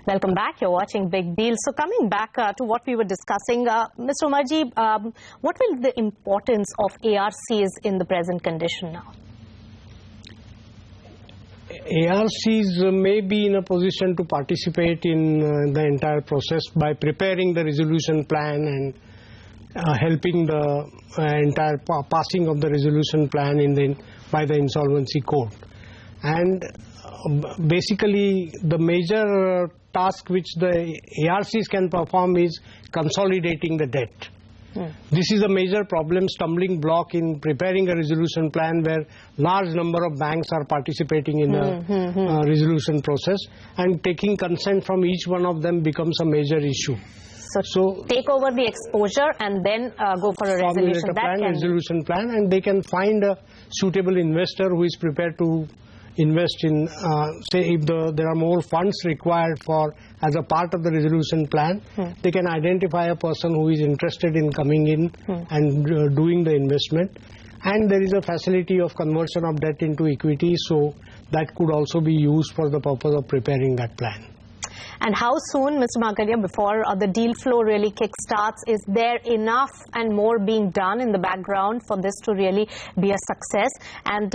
Welcome back. You're watching Big Deal. So coming back to what we were discussing, Mr. Umarji, what will the importance of ARCs in the present condition now? ARCs may be in a position to participate in the entire process by preparing the resolution plan and helping the entire passing of the resolution plan by the insolvency court. And basically the major task which the ARCs can perform is consolidating the debt. This is a major problem, stumbling block in preparing a resolution plan where large number of banks are participating in the resolution process, and taking consent from each one of them becomes a major issue. So take over the exposure and then go for a resolution plan, and they can find a suitable investor who is prepared to invest in, say if there are more funds required for as a part of the resolution plan, they can identify a person who is interested in coming in and doing the investment. And there is a facility of conversion of debt into equity, so that could also be used for the purpose of preparing that plan. And how soon, Mr. Mankalia, before the deal flow really kickstarts, is there enough and more being done in the background for this to really be a success? And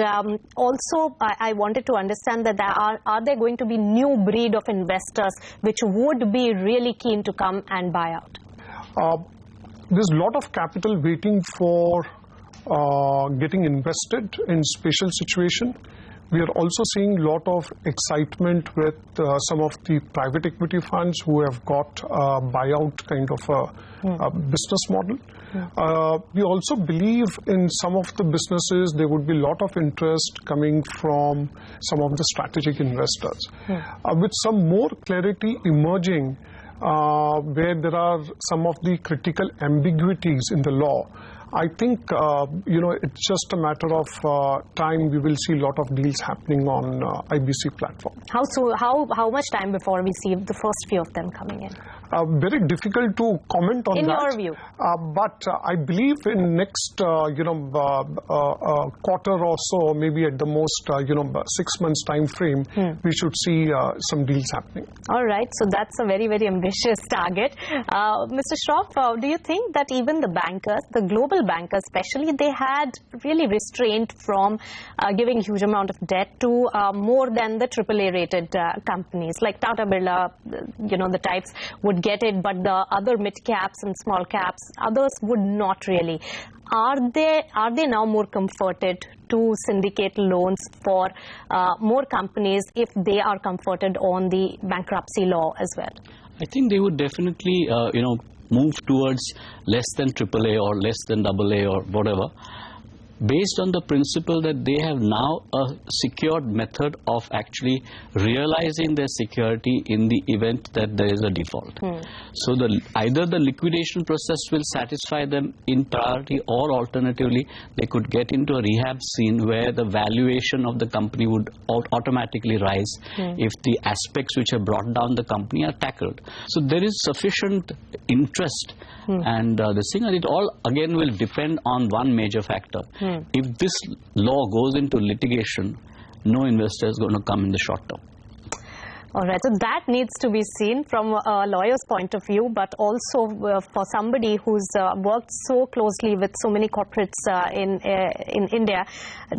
also, I wanted to understand that are there going to be new breed of investors which would be really keen to come and buy out? There's a lot of capital waiting for getting invested in special situation. We are also seeing a lot of excitement with some of the private equity funds who have got a buyout kind of a business model. We also believe in some of the businesses there would be a lot of interest coming from some of the strategic investors. With some more clarity emerging where there are some of the critical ambiguities in the law, I think, it's just a matter of time we will see a lot of deals happening on IBC platform. How much time before we see the first few of them coming in? Very difficult to comment on that. In your view? But I believe in next, quarter or so, maybe at the most, 6 months time frame, we should see some deals happening. All right. So that's a very, very ambitious target. Mr. Shroff, do you think that even the bankers, the global bankers especially, they had really restrained from giving a huge amount of debt to more than the AAA rated companies like Tata Birla, the types would get it, but the other mid caps and small caps, others would not really. Are they now more comforted to syndicate loans for more companies if they are comforted on the bankruptcy law as well? I think they would definitely, move towards less than AAA or less than AA or whatever, based on the principle that they have now a secured method of actually realizing their security in the event that there is a default. So either the liquidation process will satisfy them in priority, or alternatively they could get into a rehab scene where the valuation of the company would automatically rise if the aspects which have brought down the company are tackled. So there is sufficient interest and this thing, and it all again will depend on one major factor. If this law goes into litigation, no investor is going to come in the short term. All right, so that needs to be seen from a lawyer's point of view, but also for somebody who's worked so closely with so many corporates in India.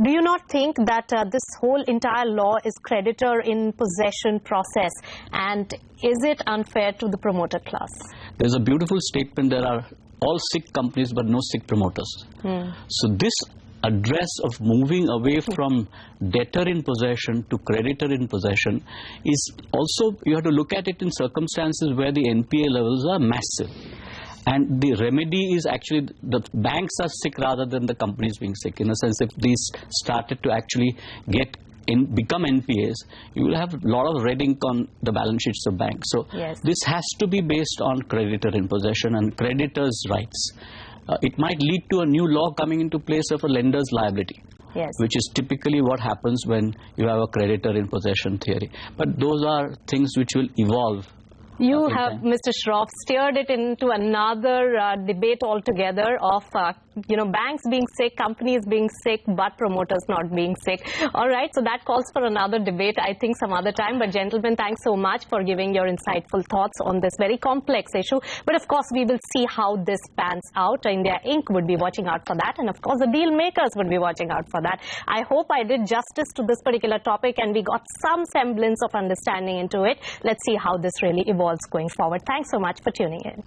Do you not think that this whole entire law is creditor in possession process, and is it unfair to the promoter class? There's a beautiful statement, there are all sick companies but no sick promoters. So this address of moving away from debtor in possession to creditor in possession is also, you have to look at it in circumstances where the NPA levels are massive. And the remedy is actually the banks are sick rather than the companies being sick. In a sense, if these started to actually become NPAs, you will have a lot of red ink on the balance sheets of banks. So this has to be based on creditor in possession and creditors' rights. It might lead to a new law coming into place of a lender's liability, which is typically what happens when you have a creditor in possession theory. But those are things which will evolve You big have, time. Mr. Shroff, steered it into another debate altogether of, banks being sick, companies being sick, but promoters not being sick. All right, so that calls for another debate, I think, some other time. But gentlemen, thanks so much for giving your insightful thoughts on this very complex issue. But of course, we will see how this pans out. India Inc. would be watching out for that. And of course, the deal makers would be watching out for that. I hope I did justice to this particular topic and we got some semblance of understanding into it. Let's see how this really evolves going forward. Thanks so much for tuning in.